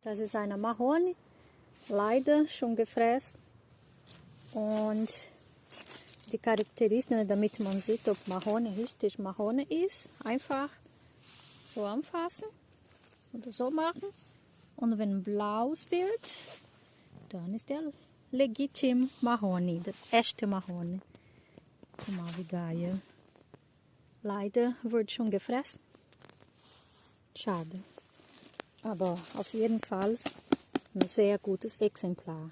Das ist eine Mahoni, leider schon gefräst. Und die Charakteristik, damit man sieht, ob Mahoni richtig Mahoni ist, einfach so anfassen oder so machen. Und wenn blau wird, dann ist der legitim Mahoni, das echte Mahoni. Guck mal, wie geil. Leider wird schon gefressen. Schade. Aber auf jeden Fall ein sehr gutes Exemplar.